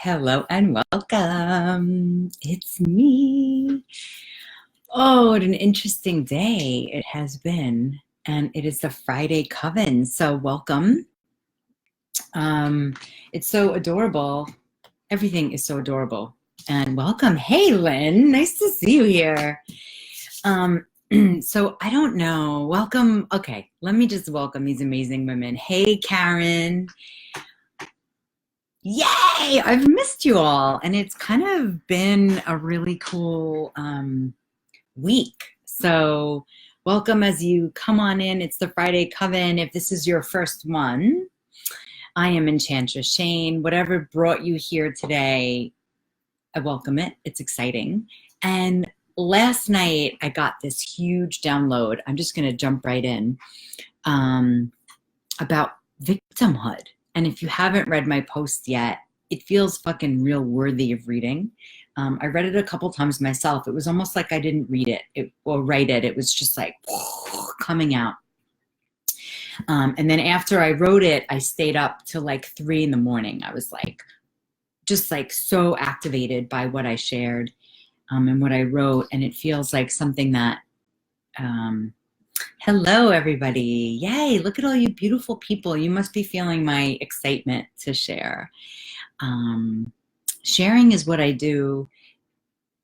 Hello and welcome. It's me. Oh, what an interesting day it has been. And it is the Friday Coven. So welcome. It's so adorable. Everything is so adorable. And welcome. Hey, Lynn. Nice to see you here. So I don't know. Welcome. Okay, let me just welcome these amazing women. Hey, Karen. Yay! I've missed you all, and it's kind of been a really cool week. So welcome as you come on in. It's the Friday Coven. If this is your first one, I am Enchantress Shane. Whatever brought you here today, I welcome it. It's exciting. And last night, I got this huge download. I'm just going to jump right in about victimhood. And if you haven't read my post yet, it feels fucking real worthy of reading. I read it a couple times myself. It was almost like I didn't read it or write it. It was just like coming out. And then after I wrote it, I stayed up till like 3 a.m. I was like, just like so activated by what I shared and what I wrote. And it feels like something that, hello, everybody. Yay, look at all you beautiful people. You must be feeling my excitement to share. Sharing is what I do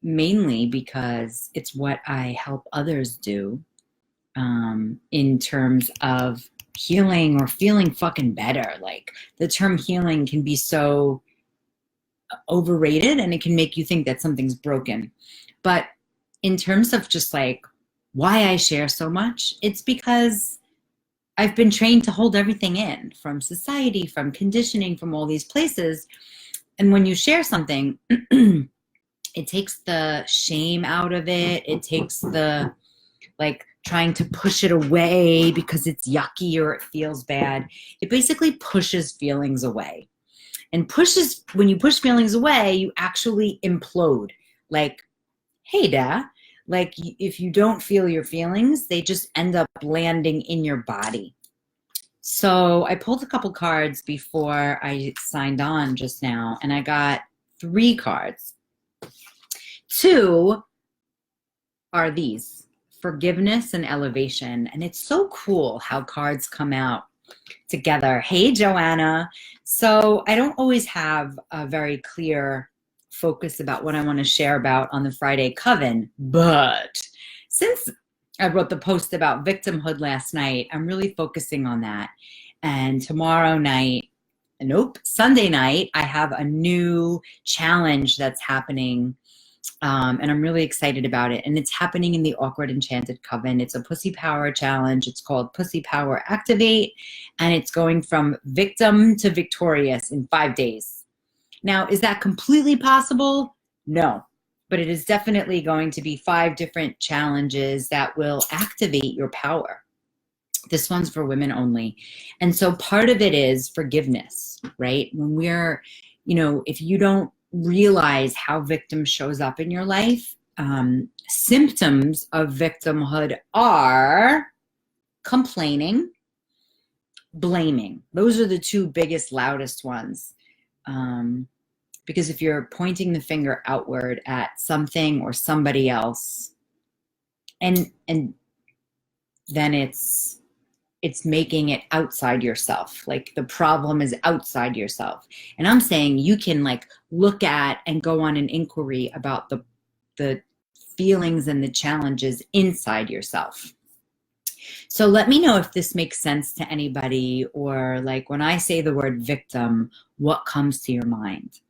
mainly because it's what I help others do in terms of healing or feeling fucking better. Like the term healing can be so overrated and it can make you think that something's broken. But in terms of just like why I share so much, it's because I've been trained to hold everything in from society, from conditioning, from all these places. And when you share something, it takes the shame out of it. It takes the like trying to push it away because it's yucky or it feels bad. It basically pushes feelings away. And when you push feelings away, you actually implode. Like, hey, da. Like if you don't feel your feelings, they just end up landing in your body. So I pulled a couple cards before I signed on just now, and I got 3 cards. 2 are these, forgiveness and elevation. And it's so cool how cards come out together. Hey, Joanna. So I don't always have a very clear focus about what I want to share about on the Friday Coven, but since I wrote the post about victimhood last night, I'm really focusing on that. And Sunday night, I have a new challenge that's happening. And I'm really excited about it. And it's happening in the Awkward Enchanted Coven. It's a Pussy Power Challenge. It's called Pussy Power Activate. And it's going from victim to victorious in 5 days. Now, is that completely possible? No. But it is definitely going to be 5 different challenges that will activate your power. This one's for women only. And so part of it is forgiveness, right? When we're, if you don't realize how victim shows up in your life, symptoms of victimhood are complaining, blaming. Those are the 2 biggest, loudest ones. Because if you're pointing the finger outward at something or somebody else, and then it's making it outside yourself. Like the problem is outside yourself. And I'm saying you can like look at and go on an inquiry about the feelings and the challenges inside yourself. So let me know if this makes sense to anybody, or like when I say the word victim, what comes to your mind?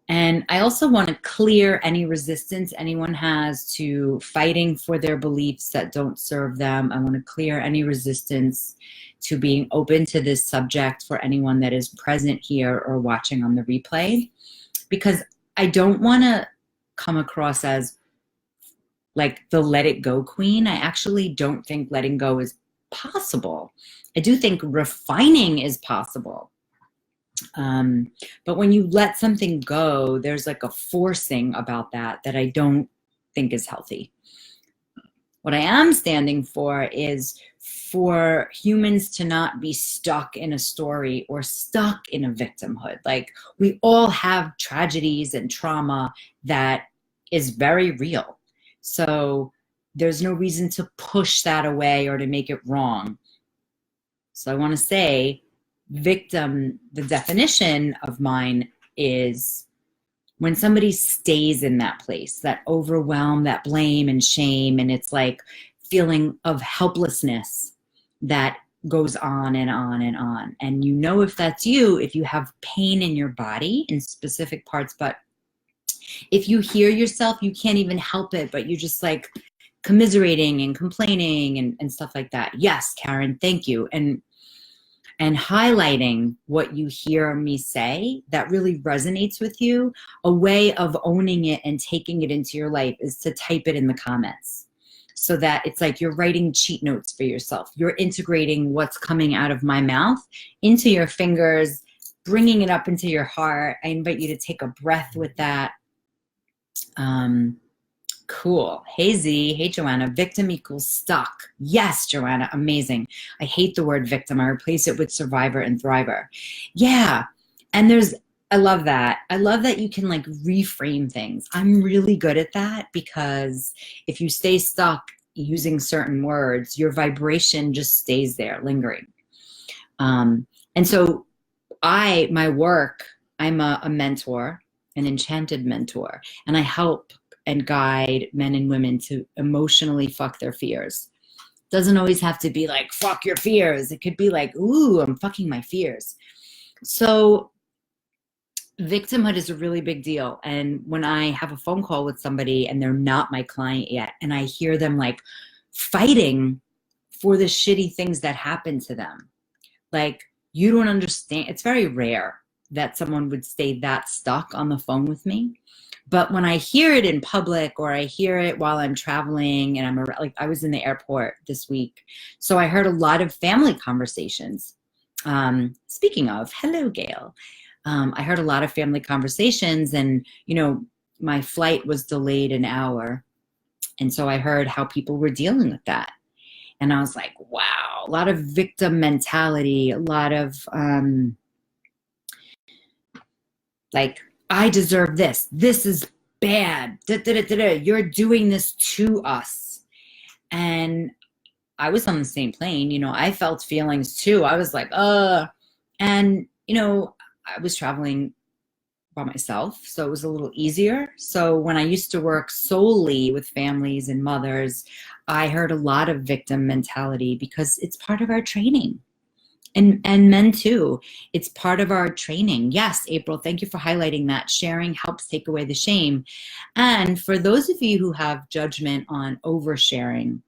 And I also want to clear any resistance anyone has to fighting for their beliefs that don't serve them. I want to clear any resistance to being open to this subject for anyone that is present here or watching on the replay, because I don't want to come across as like the let it go queen. I actually don't think letting go is possible. I do think refining is possible. But when you let something go, there's like a forcing about that I don't think is healthy. What I am standing for is for humans to not be stuck in a story or stuck in a victimhood. Like, we all have tragedies and trauma that is very real. So there's no reason to push that away or to make it wrong. So I want to say victim, the definition of mine is when somebody stays in that place, that overwhelm, that blame and shame, and it's like feeling of helplessness that goes on and on and on. And you know if that's you, if you have pain in your body in specific parts, but if you hear yourself, you can't even help it, but you're just like commiserating and complaining and stuff like that. Yes, Karen, thank you. And highlighting what you hear me say that really resonates with you, a way of owning it and taking it into your life is to type it in the comments, so that it's like you're writing cheat notes for yourself. You're integrating what's coming out of my mouth into your fingers, bringing it up into your heart. I invite you to take a breath with that. Cool. Hey Z, hey Joanna, victim equals stuck. Yes, Joanna, amazing. I hate the word victim. I replace it with survivor and thriver. Yeah, and I love that. I love that you can like reframe things. I'm really good at that, because if you stay stuck using certain words, your vibration just stays there lingering. And so my work, I'm a mentor, an enchanted mentor, and I help and guide men and women to emotionally fuck their fears. Doesn't always have to be like, fuck your fears. It could be like, ooh, I'm fucking my fears. So victimhood is a really big deal. And when I have a phone call with somebody and they're not my client yet, and I hear them like fighting for the shitty things that happen to them, like, you don't understand. It's very rare that someone would stay that stuck on the phone with me. But when I hear it in public, or I hear it while I'm traveling, and I was in the airport this week, so I heard a lot of family conversations. Speaking of, hello, Gail. I heard a lot of family conversations, and my flight was delayed an hour, and so I heard how people were dealing with that, and I was like, wow, a lot of victim mentality, a lot of like, I deserve this. This is bad. Da, da, da, da, da. You're doing this to us. And I was on the same plane. I felt feelings too. I was like, and, I was traveling by myself, so it was a little easier. So when I used to work solely with families and mothers, I heard a lot of victim mentality, because it's part of our training. And men too. It's part of our training. Yes, April, thank you for highlighting that. Sharing helps take away the shame. And for those of you who have judgment on oversharing,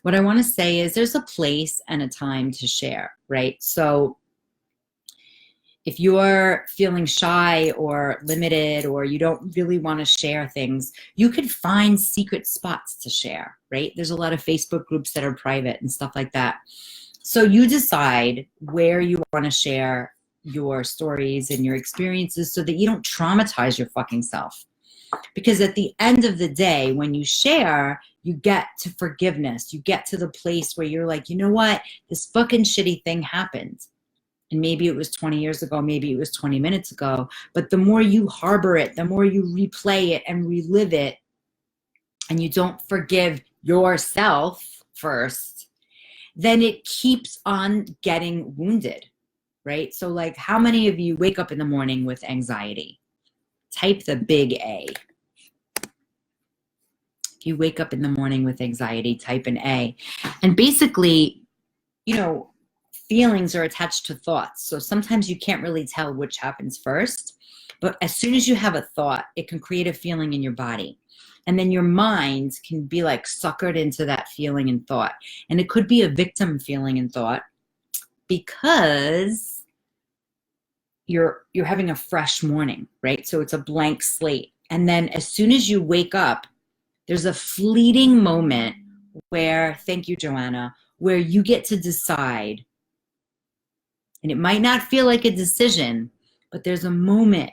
what I want to say is there's a place and a time to share, right? So if you're feeling shy or limited, or you don't really want to share things, you could find secret spots to share, right? There's a lot of Facebook groups that are private and stuff like that. So you decide where you want to share your stories and your experiences, so that you don't traumatize your fucking self. Because at the end of the day, when you share, you get to forgiveness. You get to the place where you're like, you know what? This fucking shitty thing happened. And maybe it was 20 years ago, maybe it was 20 minutes ago. But the more you harbor it, the more you replay it and relive it, and you don't forgive yourself first, then it keeps on getting wounded, right? So like, how many of you wake up in the morning with anxiety? Type the big A. If you wake up in the morning with anxiety, type an A. And basically, feelings are attached to thoughts. So sometimes you can't really tell which happens first, but as soon as you have a thought, it can create a feeling in your body. And then your mind can be like suckered into that feeling and thought. And it could be a victim feeling and thought, because you're having a fresh morning, right? So it's a blank slate. And then as soon as you wake up, there's a fleeting moment where, thank you, Joanna, where you get to decide. And it might not feel like a decision, but there's a moment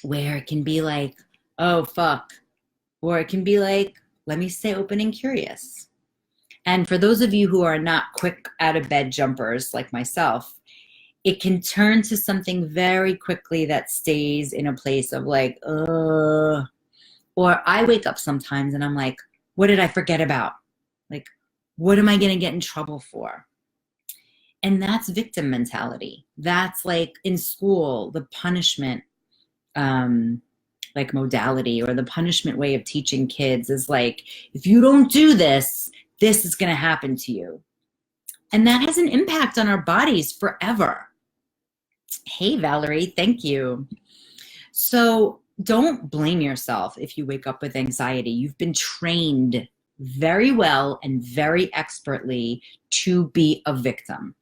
where it can be like, oh, fuck. Or it can be like, let me stay open and curious. And for those of you who are not quick out of bed jumpers like myself, it can turn to something very quickly that stays in a place of like, or I wake up sometimes and I'm like, what did I forget about? Like, what am I going to get in trouble for? And that's victim mentality. That's like in school, the punishment like modality, or the punishment way of teaching kids is like, if you don't do this, this is going to happen to you. And that has an impact on our bodies forever. Hey, Valerie, thank you. So don't blame yourself if you wake up with anxiety. You've been trained very well and very expertly to be a victim.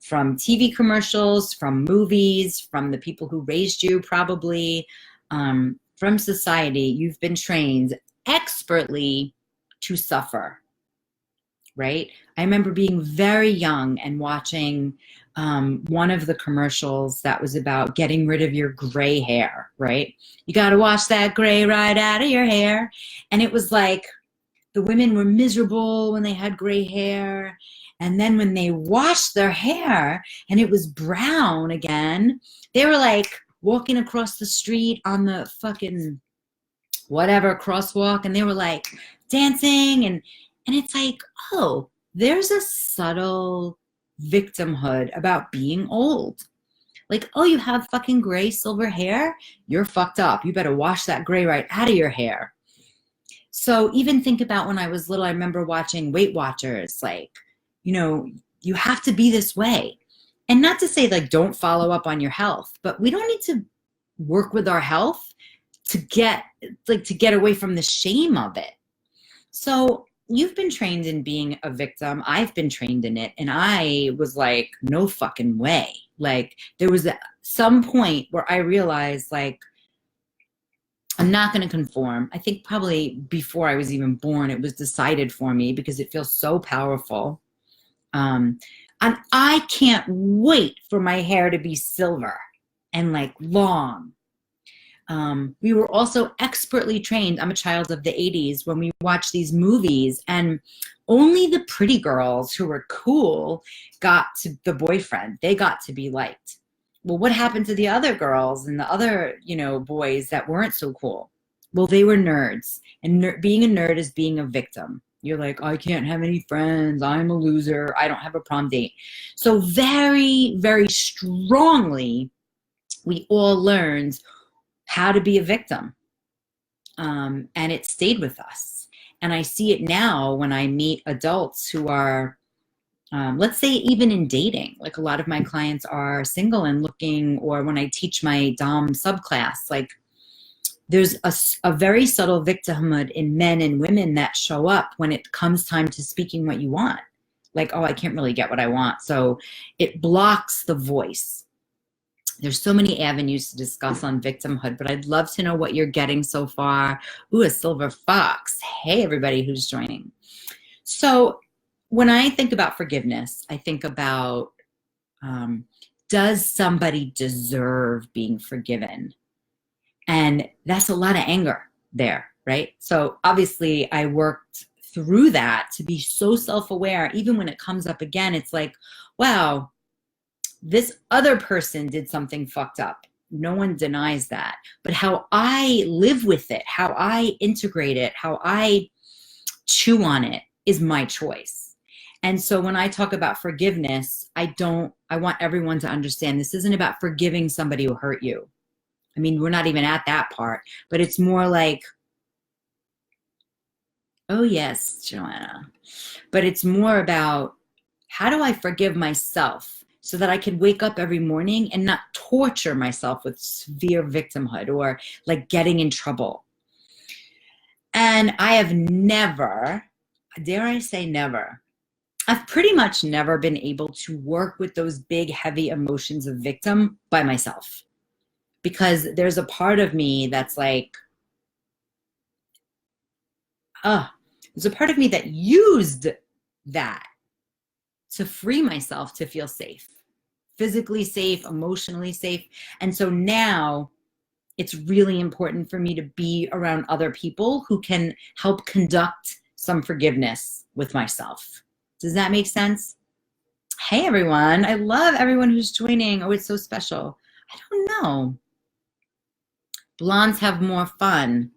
From TV commercials, from movies, from the people who raised you probably, from society, you've been trained expertly to suffer, right? I remember being very young and watching one of the commercials that was about getting rid of your gray hair, right? You got to wash that gray right out of your hair. And it was like the women were miserable when they had gray hair. And then when they washed their hair and it was brown again, they were like walking across the street on the fucking whatever crosswalk, and they were like dancing, and it's like, oh, there's a subtle victimhood about being old. Like, oh, you have fucking gray silver hair? You're fucked up. You better wash that gray right out of your hair. So even think about when I was little, I remember watching Weight Watchers, like, you know, you have to be this way. And not to say like don't follow up on your health, but we don't need to work with our health to get away from the shame of it. So you've been trained in being a victim. I've been trained in it. And I was like, no fucking way. Like there was some point where I realized like, I'm not going to conform. I think probably before I was even born, it was decided for me because it feels so powerful. And I can't wait for my hair to be silver and like long. We were also expertly trained. I'm a child of the 80s when we watched these movies, and only the pretty girls who were cool got to the boyfriend. They got to be liked. Well, what happened to the other girls and the other, boys that weren't so cool? Well, they were nerds, and being a nerd is being a victim. You're like, I can't have any friends. I'm a loser. I don't have a prom date. So very, very strongly, we all learned how to be a victim. And it stayed with us. And I see it now when I meet adults who are, let's say even in dating, like a lot of my clients are single and looking, or when I teach my Dom subclass, like there's a very subtle victimhood in men and women that show up when it comes time to speaking what you want. Like, oh, I can't really get what I want. So it blocks the voice. There's so many avenues to discuss on victimhood, but I'd love to know what you're getting so far. Ooh, a silver fox. Hey, everybody who's joining. So when I think about forgiveness, I think about, does somebody deserve being forgiven? And that's a lot of anger there, right? So obviously I worked through that to be so self-aware. Even when it comes up again, it's like, wow, this other person did something fucked up. No one denies that. But how I live with it, how I integrate it, how I chew on it is my choice. And so when I talk about forgiveness, I want everyone to understand this isn't about forgiving somebody who hurt you. I mean, we're not even at that part, but it's more like, oh yes, Joanna. But it's more about, how do I forgive myself so that I can wake up every morning and not torture myself with severe victimhood or like getting in trouble? And I have never, dare I say never, I've pretty much never been able to work with those big, heavy emotions of victim by myself. Because there's a part of me that's like, there's a part of me that used that to free myself to feel safe, physically safe, emotionally safe. And so now it's really important for me to be around other people who can help conduct some forgiveness with myself. Does that make sense? Hey, everyone. I love everyone who's joining. Oh, it's so special. I don't know. Blondes have more fun.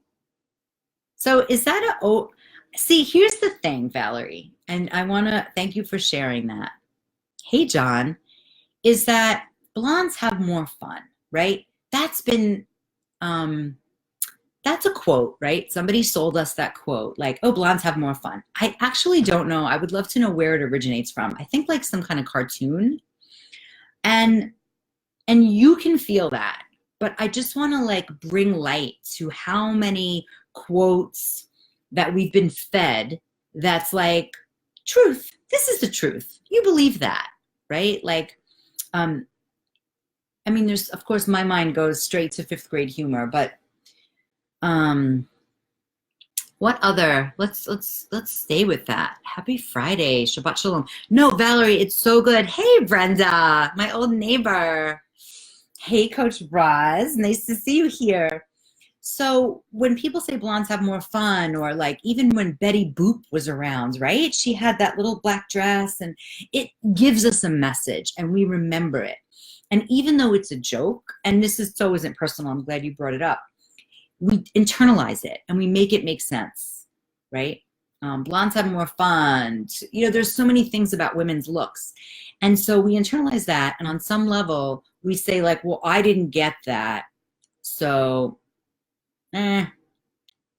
So is that a, oh, see, here's the thing, Valerie, and I want to thank you for sharing that. Hey, John, is that blondes have more fun, right? That's been, that's a quote, right? Somebody sold us that quote, like, oh, blondes have more fun. I actually don't know. I would love to know where it originates from. I think like some kind of cartoon. And you can feel that. But I just want to like bring light to how many quotes that we've been fed that's like, truth. This is the truth. You believe that, right? Like, I mean, there's, of course, my mind goes straight to fifth grade humor, but what other, let's stay with that. Happy Friday, Shabbat Shalom. No, Valerie, it's so good. Hey, Brenda, my old neighbor. Hey, Coach Roz, nice to see you here. So when people say blondes have more fun, or like even when Betty Boop was around, right? She had that little black dress, and it gives us a message and we remember it. And even though it's a joke, and this is so isn't personal, I'm glad you brought it up, we internalize it and we make it make sense, right? Blondes have more fun. You know, there's so many things about women's looks. And so we internalize that, and on some level, we say like, well, I didn't get that, so I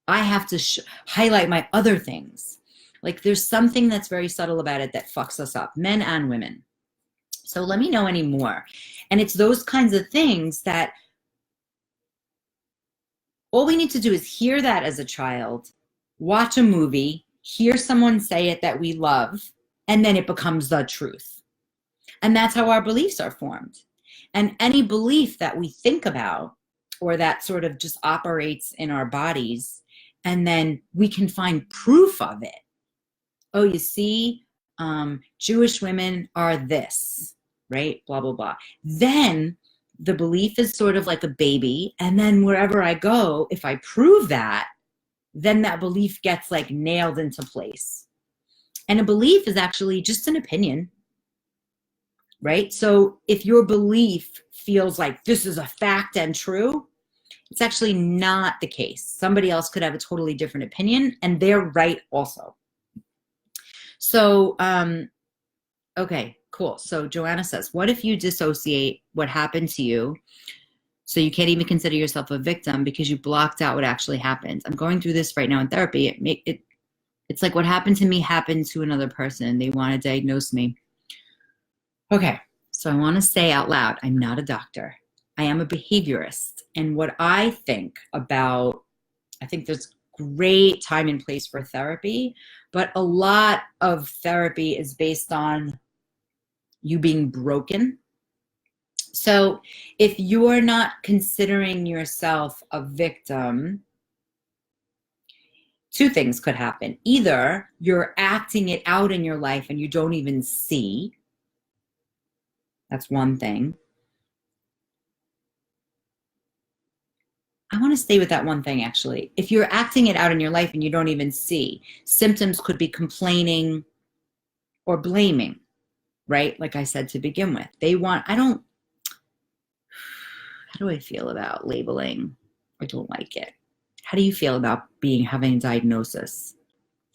have to highlight my other things. Like there's something that's very subtle about it that fucks us up, men and women. So let me know any more. And it's those kinds of things that all we need to do is hear that as a child, watch a movie, hear someone say it that we love, and then it becomes the truth. And that's how our beliefs are formed. And any belief that we think about, or that sort of just operates in our bodies, and then we can find proof of it. Oh, you see, Jewish women are this, right? Blah, blah, blah. Then the belief is sort of like a baby. And then wherever I go, if I prove that, then that belief gets like nailed into place. And a belief is actually just an opinion, right? So if your belief feels like this is a fact and true, it's actually not the case. Somebody else could have a totally different opinion, and they're right also. So, okay, cool. So Joanna says, what if you dissociate what happened to you, so you can't even consider yourself a victim because you blocked out what actually happened? I'm going through this right now in therapy. It's like what happened to me happened to another person. They want to diagnose me. Okay, so I want to say out loud, I'm not a doctor. I am a behaviorist. And what I think about, I think there's great time and place for therapy, but a lot of therapy is based on you being broken. So if you're not considering yourself a victim, two things could happen. Either you're acting it out in your life and you don't even see. That's one thing. I want to stay with that one thing, actually. If you're acting it out in your life and you don't even see, symptoms could be complaining or blaming, right? Like I said to begin with. How do I feel about labeling? I don't like it. How do you feel about having a diagnosis?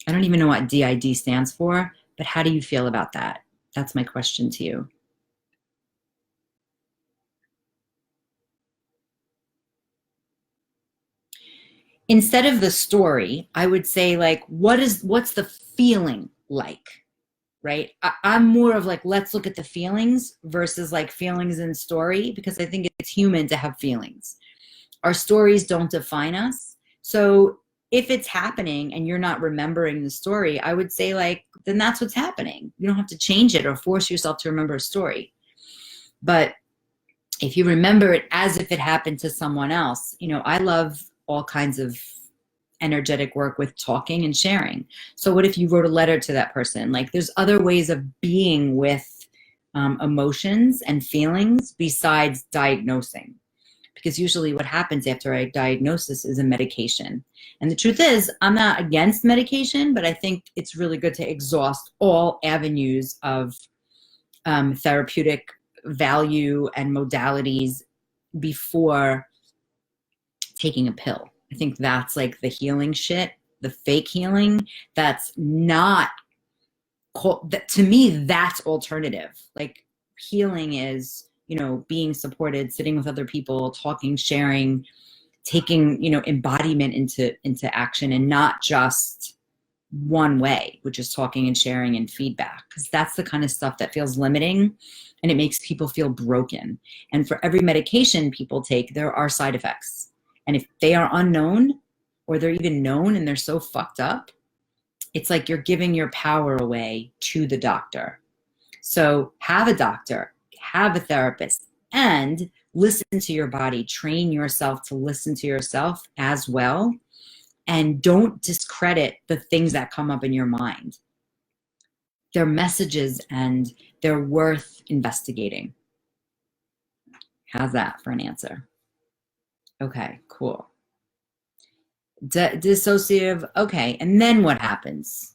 I don't even know what DID stands for, but how do you feel about that? That's my question to you. Instead of the story, I would say like, what's the feeling like, right? I'm more of like, let's look at the feelings versus like feelings and story, because I think it's human to have feelings. Our stories don't define us. So if it's happening and you're not remembering the story, I would say like, then that's what's happening. You don't have to change it or force yourself to remember a story. But if you remember it as if it happened to someone else, you know, I love all kinds of energetic work with talking and sharing. So what if you wrote a letter to that person? Like there's other ways of being with emotions and feelings besides diagnosing. because usually what happens after a diagnosis is a medication. And the truth is, I'm not against medication, but I think it's really good to exhaust all avenues of therapeutic value and modalities before taking a pill. I think that's like the healing shit, the fake healing. That's not, to me, that's alternative. Like healing is, you know, being supported, sitting with other people, talking, sharing, taking, you know, embodiment into action, and not just one way, which is talking and sharing and feedback, because that's the kind of stuff that feels limiting and it makes people feel broken. And for every medication people take, there are side effects. And if they are unknown, or they're even known and they're so fucked up, it's like you're giving your power away to the doctor. So have a doctor, have a therapist, and listen to your body. Train yourself to listen to yourself as well. And don't discredit the things that come up in your mind. They're messages and they're worth investigating. How's that for an answer? Okay, cool. Dissociative, okay, and then what happens?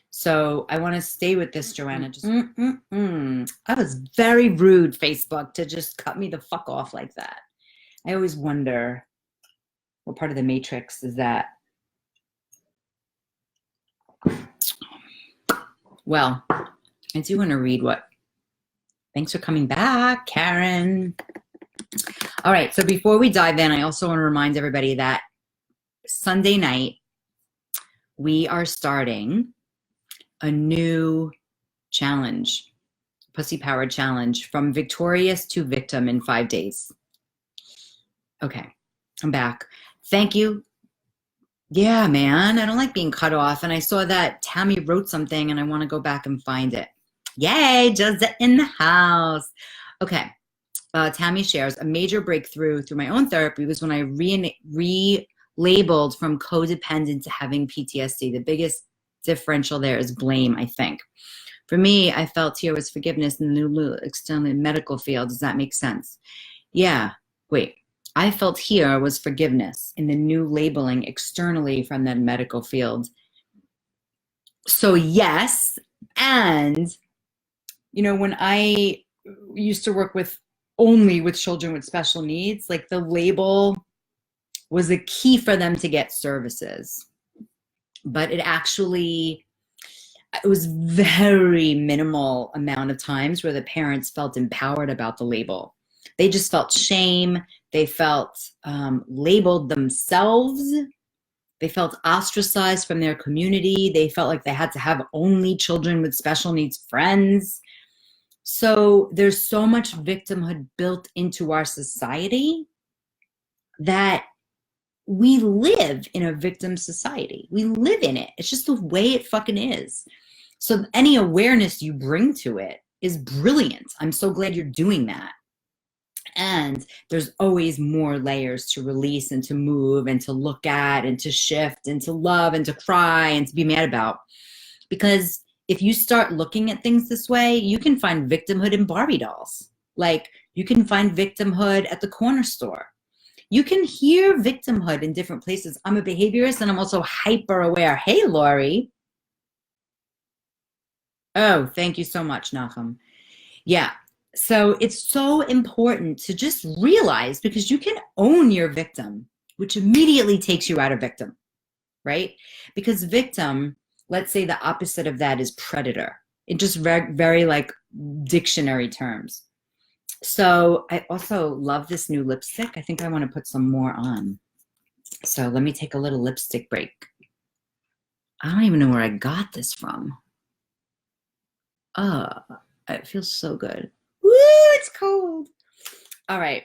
So I want to stay with this, Joanna. Just That was very rude, Facebook, to just cut me the fuck off like that. I always wonder what part of the matrix is that. Well, I do want to read what. Thanks for coming back, Karen. All right, so before we dive in, I also want to remind everybody that Sunday night, we are starting a new challenge, Pussy Power Challenge, from victorious to victim in 5 days. Okay, I'm back. Thank you. Yeah, man, I don't like being cut off. And I saw that Tammy wrote something and I want to go back and find it. Yay, Josette in the house. Okay, Tammy shares, a major breakthrough through my own therapy was when I relabeled from codependent to having PTSD. The biggest differential there is blame, I think. For me, I felt here was forgiveness in the new external medical field. Does that make sense? Yeah, wait. I felt here was forgiveness in the new labeling externally from that medical field. So yes, and you know, when I used to work only with children with special needs, like the label was a key for them to get services. But it was very minimal amount of times where the parents felt empowered about the label. They just felt shame. They felt labeled themselves. They felt ostracized from their community. They felt like they had to have only children with special needs friends. So there's so much victimhood built into our society that we live in a victim society. We live in it. It's just the way it fucking is. So any awareness you bring to it is brilliant. I'm so glad you're doing that. And there's always more layers to release and to move and to look at and to shift and to love and to cry and to be mad about. Because if you start looking at things this way, you can find victimhood in Barbie dolls. Like you can find victimhood at the corner store. You can hear victimhood in different places. I'm a behaviorist and I'm also hyper aware. Hey, Lori. Oh, thank you so much, Nachum. Yeah. So it's so important to just realize, because you can own your victim, which immediately takes you out of victim, right? Because victim, let's say the opposite of that is predator. It just very like dictionary terms. So I also love this new lipstick. I think I want to put some more on. So let me take a little lipstick break. I don't even know where I got this from. It feels so good. Woo, it's cold. All right.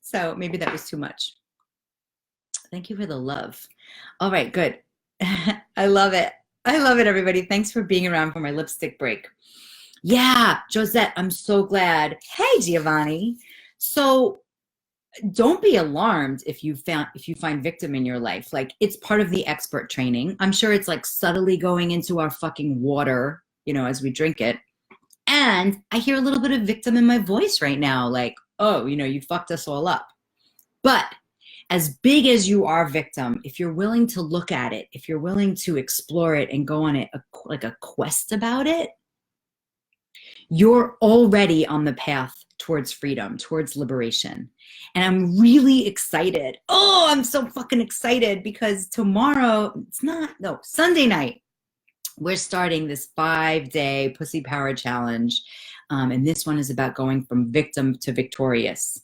So maybe that was too much. Thank you for the love. All right, good. I love it. I love it, everybody. Thanks for being around for my lipstick break. Yeah, Josette, I'm so glad. Hey, Giovanni. So don't be alarmed if you find victim in your life. Like, it's part of the expert training. I'm sure it's like subtly going into our fucking water, you know, as we drink it. And I hear a little bit of victim in my voice right now, like, oh, you know, you fucked us all up. But as big as you are victim, if you're willing to look at it, if you're willing to explore it and go on it like a quest about it, you're already on the path towards freedom, towards liberation. And I'm really excited. Oh, I'm so fucking excited because tomorrow, Sunday night, we're starting this 5-day Pussy Power Challenge. And this one is about going from victim to victorious.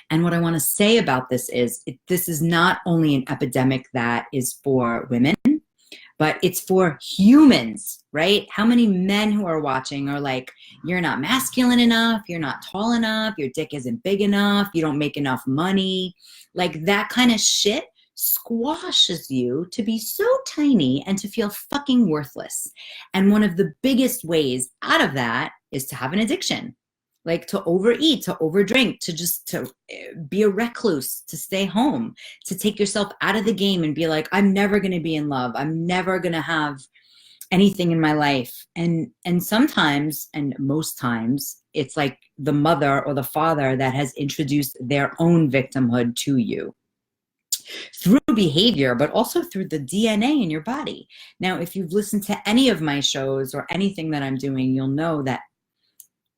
And what I want to say about this is this is not only an epidemic that is for women, but it's for humans, right? How many men who are watching are like, you're not masculine enough, you're not tall enough, your dick isn't big enough, you don't make enough money. Like that kind of shit squashes you to be so tiny and to feel fucking worthless. And one of the biggest ways out of that is to have an addiction. Like to overeat, to overdrink, to be a recluse, to stay home, to take yourself out of the game and be like, I'm never going to be in love. I'm never going to have anything in my life. And sometimes, and most times, it's like the mother or the father that has introduced their own victimhood to you through behavior, but also through the DNA in your body. Now, if you've listened to any of my shows or anything that I'm doing, you'll know that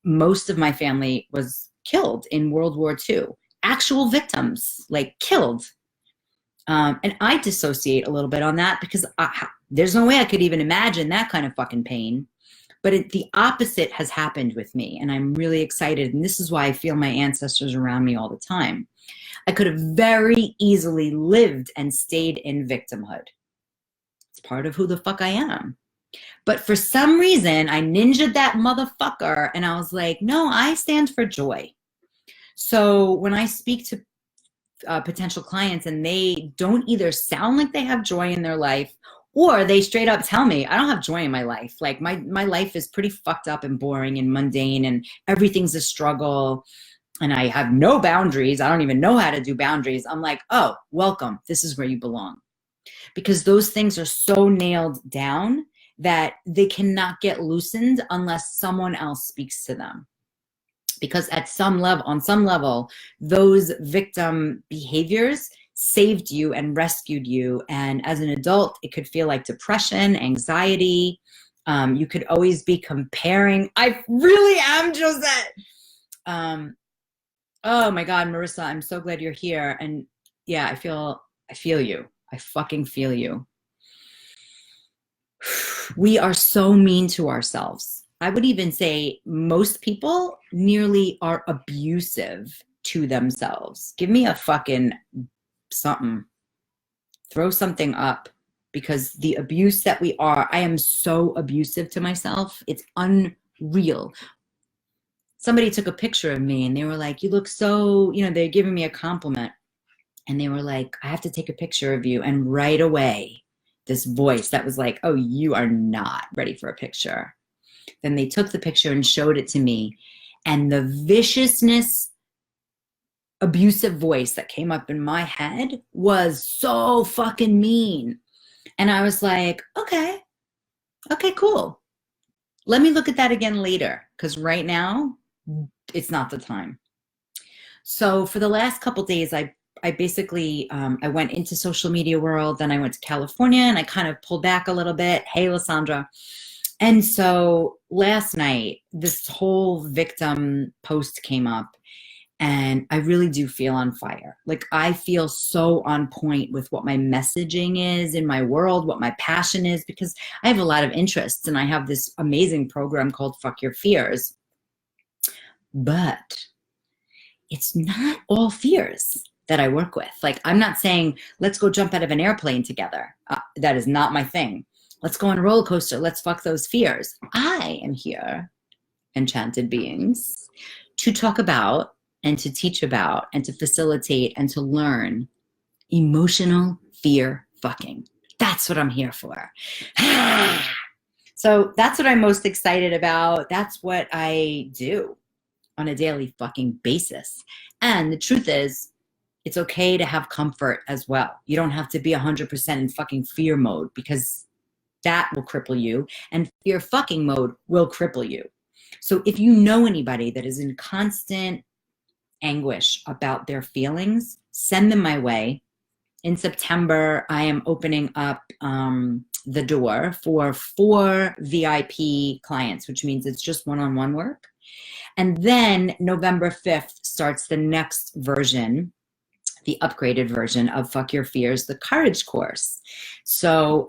most of my family was killed in World War II. Actual victims, like killed. And I dissociate a little bit on that because there's no way I could even imagine that kind of fucking pain. But the opposite has happened with me, and I'm really excited. And this is why I feel my ancestors around me all the time. I could have very easily lived and stayed in victimhood. It's part of who the fuck I am. But for some reason, I ninja'd that motherfucker, and I was like, no, I stand for joy. So when I speak to potential clients and they don't either sound like they have joy in their life, or they straight up tell me, I don't have joy in my life. Like my life is pretty fucked up and boring and mundane, and everything's a struggle, and I have no boundaries. I don't even know how to do boundaries. I'm like, oh, welcome. This is where you belong. Because those things are so nailed down that they cannot get loosened unless someone else speaks to them. Because on some level, those victim behaviors saved you and rescued you. And as an adult, it could feel like depression, anxiety. You could always be comparing. I really am, Josette. Oh my God, Marissa, I'm so glad you're here. And yeah, I feel you. I fucking feel you. We are so mean to ourselves. I would even say most people nearly are abusive to themselves. Give me a fucking something. Throw something up, because the abuse that we are, I am so abusive to myself. It's unreal. Somebody took a picture of me and they were like, you look so, they're giving me a compliment. And they were like, I have to take a picture of you. And right away, this voice that was like, oh, you are not ready for a picture. Then they took the picture and showed it to me. And the viciousness, abusive voice that came up in my head was so fucking mean. And I was like, okay, cool. Let me look at that again later, because right now, it's not the time. So for the last couple days, I basically, I went into social media world, then I went to California, and I kind of pulled back a little bit. Hey, Lysandra. And so last night, this whole victim post came up, and I really do feel on fire. Like I feel so on point with what my messaging is in my world, what my passion is, because I have a lot of interests, and I have this amazing program called Fuck Your Fears. But it's not all fears that I work with. Like, I'm not saying, let's go jump out of an airplane together. That is not my thing. Let's go on a roller coaster. Let's fuck those fears. I am here, enchanted beings, to talk about and to teach about and to facilitate and to learn emotional fear fucking. That's what I'm here for. So that's what I'm most excited about. That's what I do on a daily fucking basis. And the truth is, it's okay to have comfort as well. You don't have to be 100% in fucking fear mode, because that will cripple you, and fear fucking mode will cripple you. So if you know anybody that is in constant anguish about their feelings, send them my way. In September, I am opening up the door for 4 VIP clients, which means it's just one-on-one work. And then November 5th starts the next version, the upgraded version of Fuck Your Fears, the Courage course. So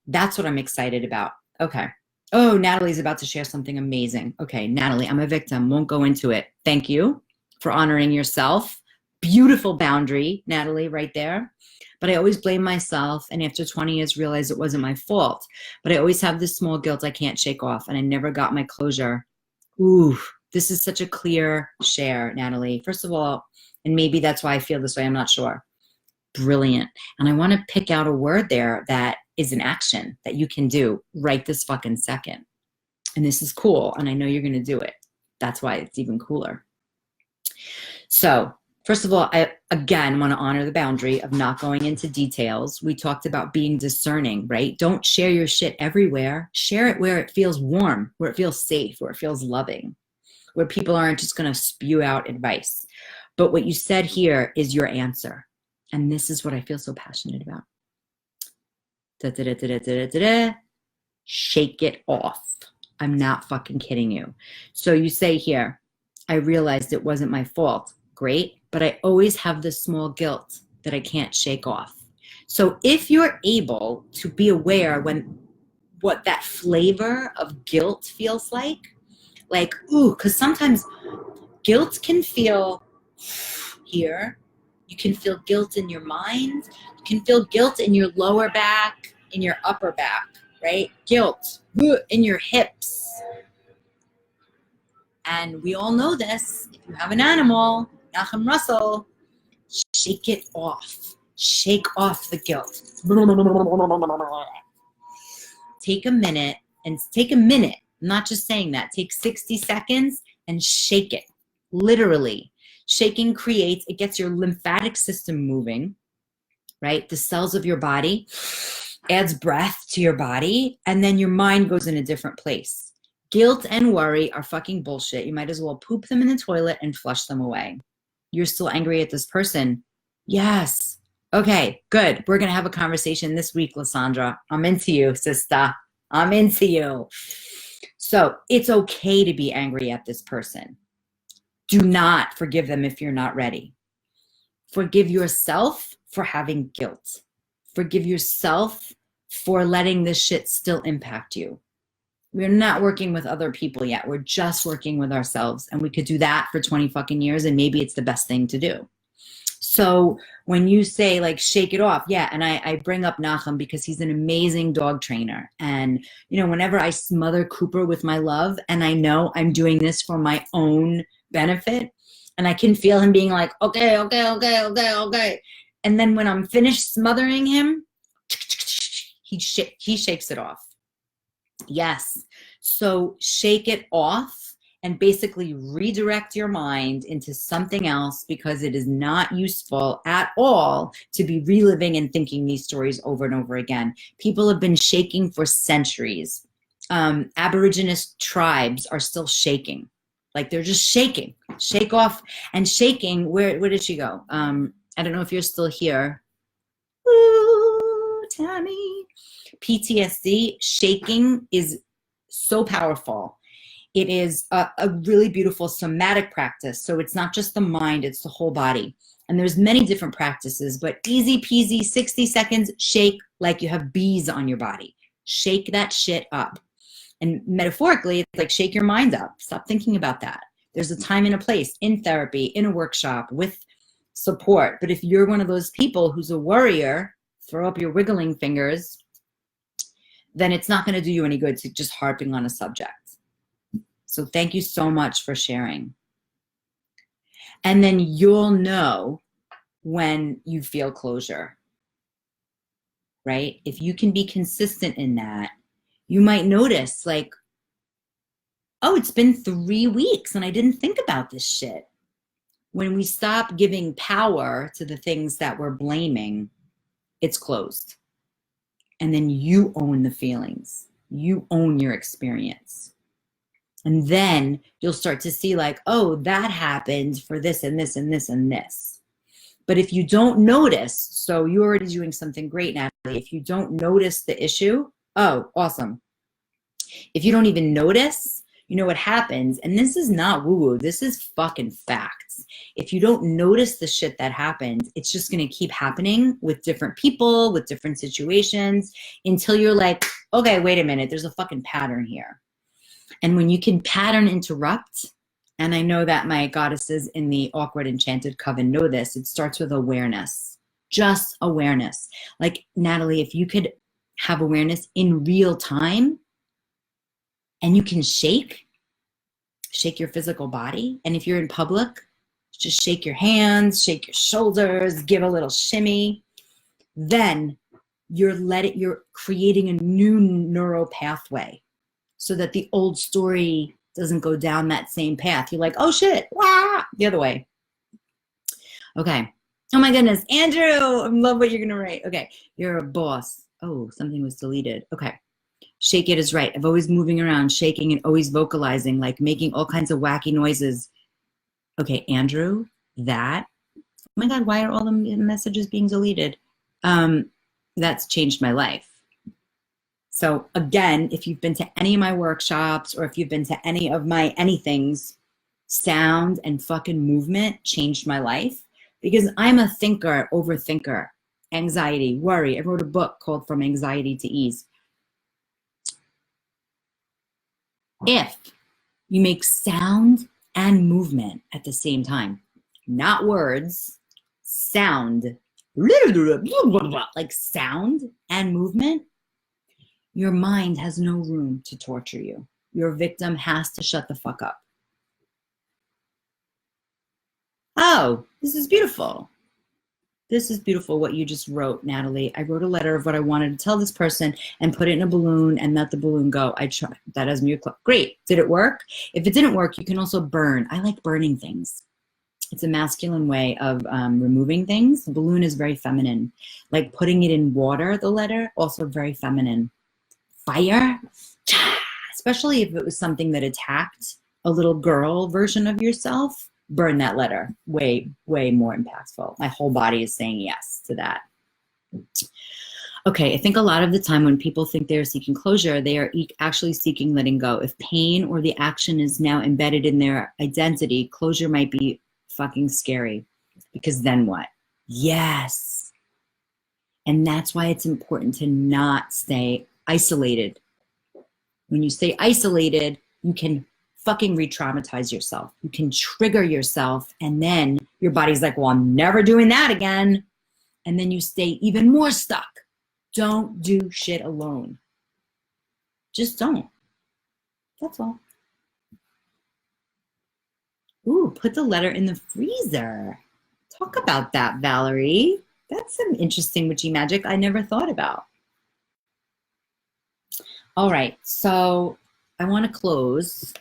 that's what I'm excited about. Okay. Oh, Natalie's about to share something amazing. Okay, Natalie, I'm a victim. Won't go into it. Thank you for honoring yourself. Beautiful boundary, Natalie, right there. But I always blame myself, and after 20 years realized it wasn't my fault. But I always have this small guilt I can't shake off, and I never got my closure. Ooh, this is such a clear share, Natalie. First of all, and maybe that's why I feel this way, I'm not sure. Brilliant. And I want to pick out a word there that is an action that you can do right this fucking second. And this is cool, and I know you're going to do it. That's why it's even cooler. So first of all, I, again, want to honor the boundary of not going into details. We talked about being discerning, right? Don't share your shit everywhere. Share it where it feels warm, where it feels safe, where it feels loving, where people aren't just going to spew out advice. But what you said here is your answer. And this is what I feel so passionate about. Shake it off. I'm not fucking kidding you. So you say here, I realized it wasn't my fault. Great. But I always have this small guilt that I can't shake off. So if you're able to be aware when what that flavor of guilt feels like, ooh, because sometimes guilt can feel here. You can feel guilt in your mind. You can feel guilt in your lower back, in your upper back, right? Guilt in your hips. And we all know this. If you have an animal, Nachum Russell, shake it off. Shake off the guilt. Take a minute, I'm not just saying that. Take 60 seconds and shake it. Literally. Shaking creates, it gets your lymphatic system moving, right? The cells of your body, adds breath to your body, and then your mind goes in a different place. Guilt and worry are fucking bullshit. You might as well poop them in the toilet and flush them away. You're still angry at this person? Yes. Okay, good. We're going to have a conversation this week, Lysandra. I'm into you, sister. I'm into you. So it's okay to be angry at this person. Do not forgive them if you're not ready. Forgive yourself for having guilt. Forgive yourself for letting this shit still impact you. We're not working with other people yet. We're just working with ourselves. And we could do that for 20 fucking years, and maybe it's the best thing to do. So when you say like shake it off, yeah, and I bring up Nachum because he's an amazing dog trainer. And you know, whenever I smother Cooper with my love, and I know I'm doing this for my own benefit, and I can feel him being like, okay. And then when I'm finished smothering him, he shakes it off. Yes. So shake it off and basically redirect your mind into something else, because it is not useful at all to be reliving and thinking these stories over and over again. People have been shaking for centuries. Aboriginous tribes are still shaking. Like they're just shaking. Shake off and shaking. Where did she go? I don't know if you're still here. Ooh, Tammy. PTSD, shaking is so powerful. It is a really beautiful somatic practice. So it's not just the mind, it's the whole body. And there's many different practices, but easy peasy, 60 seconds, shake like you have bees on your body. Shake that shit up. And metaphorically, it's like shake your mind up. Stop thinking about that. There's a time and a place in therapy, in a workshop, with support. But if you're one of those people who's a worrier, throw up your wiggling fingers, then it's not going to do you any good to just harping on a subject. So thank you so much for sharing. And then you'll know when you feel closure, right? If you can be consistent in that, you might notice like, oh, it's been 3 weeks and I didn't think about this shit. When we stop giving power to the things that we're blaming, it's closed. And then you own the feelings. You own your experience. And then you'll start to see like, oh, that happened for this and this and this and this. But if you don't notice, so you're already doing something great, Natalie. If you don't notice the issue, oh, awesome. If you don't even notice, you know what happens, and this is not woo-woo, this is fucking facts. If you don't notice the shit that happens, it's just gonna keep happening with different people, with different situations, until you're like, okay, wait a minute, there's a fucking pattern here. And when you can pattern interrupt, and I know that my goddesses in the Awkward Enchanted Coven know this, it starts with awareness, just awareness. Like, Natalie, if you could have awareness in real time, and you can shake your physical body. And if you're in public, just shake your hands, shake your shoulders, give a little shimmy. Then you're creating a new neural pathway so that the old story doesn't go down that same path. You're like, oh shit, wah, the other way. Okay. Oh my goodness, Andrew, I love what you're gonna write. Okay, you're a boss. Oh, something was deleted. Okay. Shake it is right. Of always moving around, shaking, and always vocalizing, like making all kinds of wacky noises. Okay, Andrew, oh my God, why are all the messages being deleted? That's changed my life. So again, if you've been to any of my workshops or if you've been to any of my anythings, sound and fucking movement changed my life because I'm a thinker, overthinker, anxiety, worry. I wrote a book called From Anxiety to Ease. If you make sound and movement at the same time, not words, sound, like sound and movement, your mind has no room to torture you. Your victim has to shut the fuck up. Oh, this is beautiful. This is beautiful what you just wrote, Natalie. I wrote a letter of what I wanted to tell this person and put it in a balloon and let the balloon go. I tried that as mute club. Great. Did it work? If it didn't work, you can also burn. I like burning things. It's a masculine way of removing things. The balloon is very feminine. Like putting it in water, the letter, also very feminine. Fire, especially if it was something that attacked a little girl version of yourself, burn that letter. Way, way more impactful. My whole body is saying yes to that. Okay, I think a lot of the time when people think they're seeking closure, they are actually seeking letting go. If pain or the action is now embedded in their identity, closure might be fucking scary. Because then what? Yes. And that's why it's important to not stay isolated. When you stay isolated, you can fucking re-traumatize yourself. You can trigger yourself, and then your body's like, well, I'm never doing that again. And then you stay even more stuck. Don't do shit alone. Just don't. That's all. Ooh, put the letter in the freezer. Talk about that, Valerie. That's some interesting witchy magic I never thought about. All right, so I want to close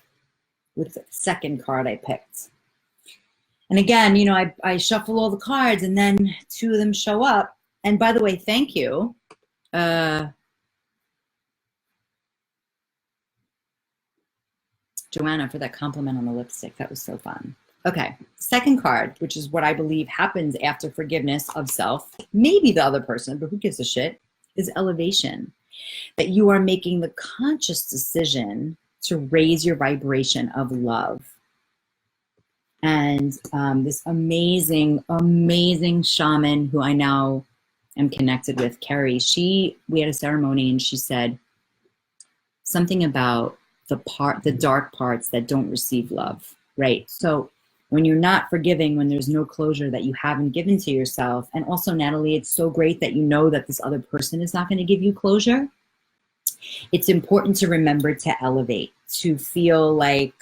with the second card I picked. And again, you know, I shuffle all the cards and then two of them show up. And by the way, thank you. Joanna, for that compliment on the lipstick. That was so fun. Okay, second card, which is what I believe happens after forgiveness of self, maybe the other person, but who gives a shit, is elevation. That you are making the conscious decision to raise your vibration of love. And this amazing, amazing shaman who I now am connected with, Carrie, we had a ceremony and she said something about the dark parts that don't receive love, right? So when you're not forgiving, when there's no closure that you haven't given to yourself, and also, Natalie, it's so great that you know that this other person is not going to give you closure. It's important to remember to elevate, to feel like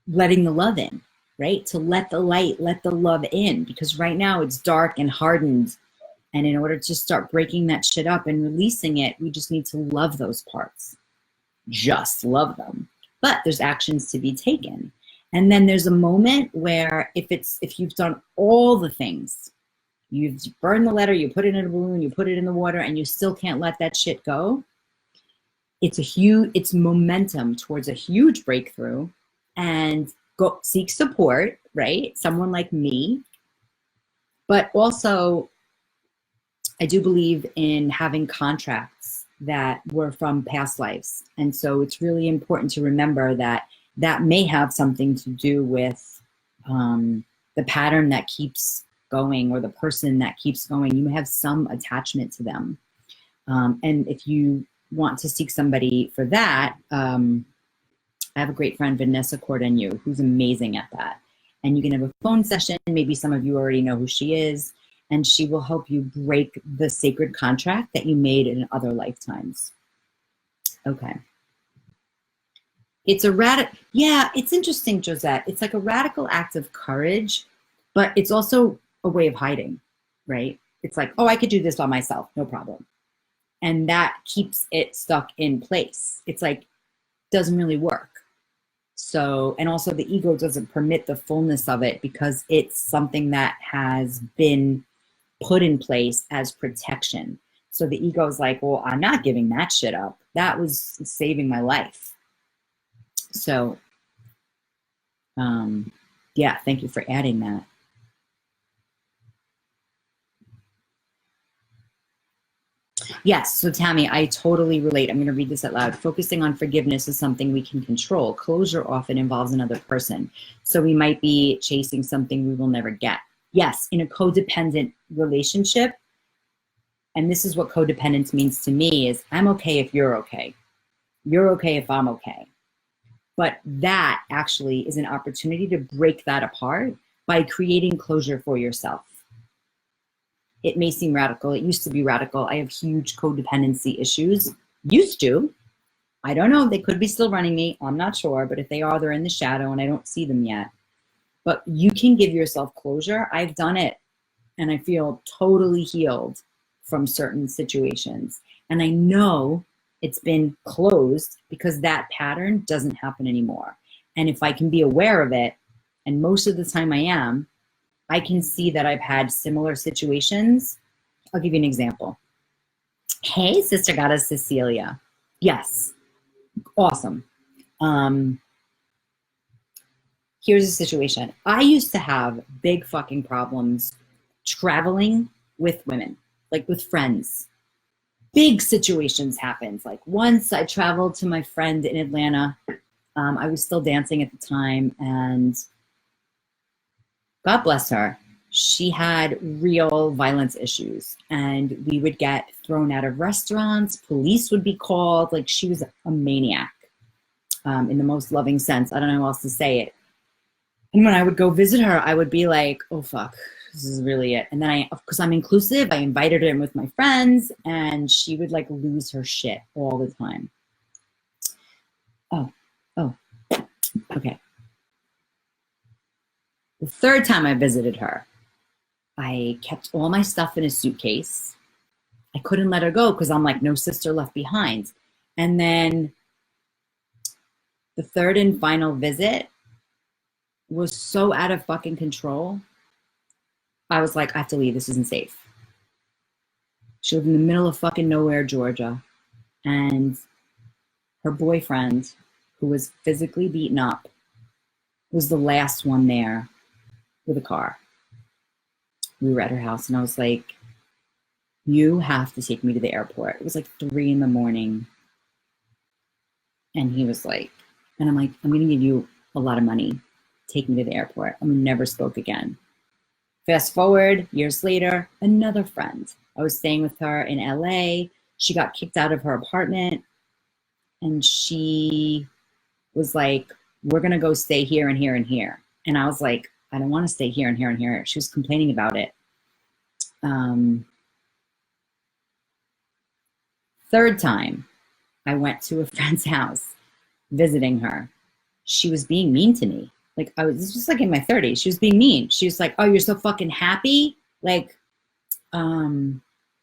letting the love in, right? To let the light, let the love in, because right now it's dark and hardened. And in order to start breaking that shit up and releasing it, we just need to love those parts. Just love them. But there's actions to be taken. And then there's a moment where if you've done all the things, you've burned the letter, you put it in a balloon, you put it in the water, and you still can't let that shit go, it's momentum towards a huge breakthrough, and go seek support, right? Someone like me. But also, I do believe in having contracts that were from past lives. And so it's really important to remember that that may have something to do with the pattern that keeps going, or the person that keeps going. You have some attachment to them. And if you want to seek somebody for that, I have a great friend, Vanessa Cordenu, who's amazing at that. And you can have a phone session. Maybe some of you already know who she is, and she will help you break the sacred contract that you made in other lifetimes. Okay. It's it's interesting, Josette. It's like a radical act of courage, but it's also a way of hiding, right? It's like, oh, I could do this by myself, no problem. And that keeps it stuck in place. It's like, doesn't really work. So, and also the ego doesn't permit the fullness of it, because it's something that has been put in place as protection. So the ego is like, well, I'm not giving that shit up. That was saving my life. So, yeah, thank you for adding that. Yes, so Tammy, I totally relate. I'm going to read this out loud. Focusing on forgiveness is something we can control. Closure often involves another person. So we might be chasing something we will never get. Yes, in a codependent relationship, and this is what codependence means to me, is I'm okay if you're okay. You're okay if I'm okay. But that actually is an opportunity to break that apart by creating closure for yourself. It may seem radical. It used to be radical. I have huge codependency issues. Used to. I don't know. They could be still running me. I'm not sure. But if they are, they're in the shadow and I don't see them yet. But you can give yourself closure. I've done it. And I feel totally healed from certain situations. And I know it's been closed because that pattern doesn't happen anymore. And if I can be aware of it, and most of the time I am, I can see that I've had similar situations. I'll give you an example. Hey, Sister Goddess Cecilia. Yes, awesome. Here's a situation. I used to have big fucking problems traveling with women, like with friends. Big situations happened. Like once I traveled to my friend in Atlanta. I was still dancing at the time, and God bless her, she had real violence issues, and we would get thrown out of restaurants. Police would be called. Like, she was a maniac, in the most loving sense. I don't know how else to say it. And when I would go visit her, I would be like, oh, fuck, this is really it. And then because I'm inclusive, I invited her in with my friends, and she would like lose her shit all the time. Oh, okay. The third time I visited her, I kept all my stuff in a suitcase. I couldn't let her go because I'm like, no sister left behind. And then the third and final visit was so out of fucking control. I was like, I have to leave. This isn't safe. She lived in the middle of fucking nowhere, Georgia. And her boyfriend, who was physically beaten up, was the last one there with a car. We were at her house, and I was like, you have to take me to the airport. It was like 3 a.m. And he was like, and I'm like, I'm going to give you a lot of money. Take me to the airport. And we never spoke again. Fast forward, years later, another friend. I was staying with her in LA. She got kicked out of her apartment, and she was like, we're going to go stay here and here and here. And I was like, I don't want to stay here and here and here. She was complaining about it. Third time, I went to a friend's house visiting her. She was being mean to me. Like, this was like in my 30s. She was being mean. She was like, oh, you're so fucking happy? Like, I'm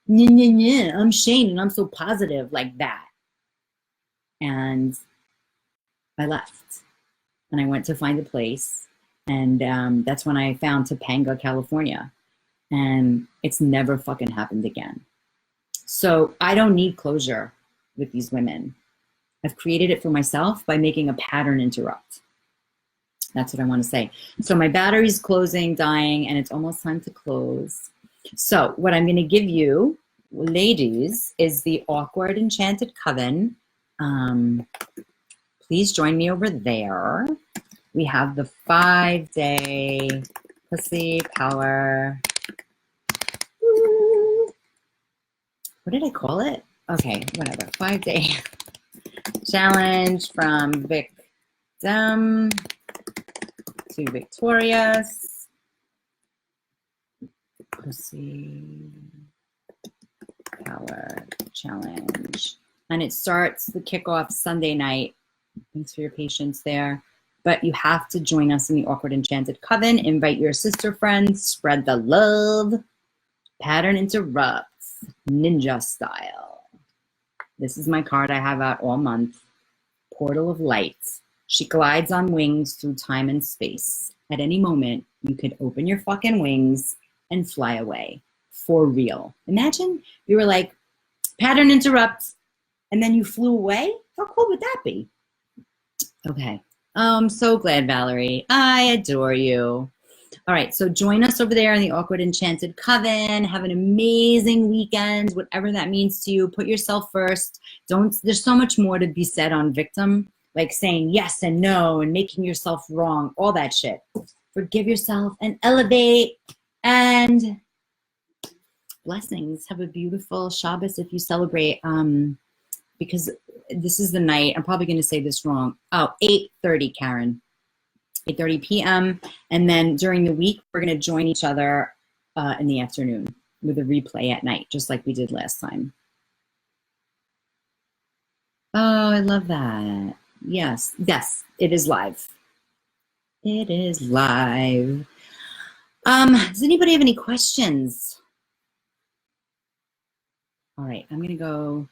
Shane and I'm so positive, like that. And I left. And I went to find a place. And that's when I found Topanga, California. And it's never fucking happened again. So I don't need closure with these women. I've created it for myself by making a pattern interrupt. That's what I want to say. So my battery's closing, dying, and it's almost time to close. So what I'm going to give you, ladies, is the Awkward Enchanted Coven. Please join me over there. We have the 5-day pussy power. What did I call it? Okay, whatever. 5-day challenge from victim to victorious. Pussy power challenge. And it starts the kickoff Sunday night. Thanks for your patience there. But you have to join us in the Awkward Enchanted Coven. Invite your sister friends. Spread the love. Pattern interrupts. Ninja style. This is my card I have out all month. Portal of Light. She glides on wings through time and space. At any moment, you could open your fucking wings and fly away. For real. Imagine you were like, pattern interrupts, and then you flew away? How cool would that be? Okay. I'm so glad, Valerie. I adore you. All right, so join us over there in the Awkward Enchanted Coven. Have an amazing weekend, whatever that means to you. Put yourself first. There's so much more to be said on victim, like saying yes and no and making yourself wrong, all that shit. Forgive yourself and elevate. And blessings. Have a beautiful Shabbos if you celebrate. Because this is the night, I'm probably going to say this wrong. Oh, 8:30, Karen. 8:30 p.m. And then during the week, we're going to join each other in the afternoon with a replay at night, just like we did last time. Oh, I love that. Yes, yes, it is live. It is live. Does anybody have any questions? All right, I'm going to go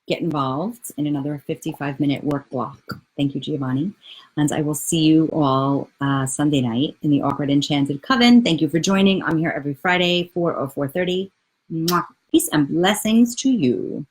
get involved in another 55-minute work block. Thank you, Giovanni. And I will see you all Sunday night in the Awkward Enchanted Coven. Thank you for joining. I'm here every Friday, 4 or 4:30. Mwah. Peace and blessings to you.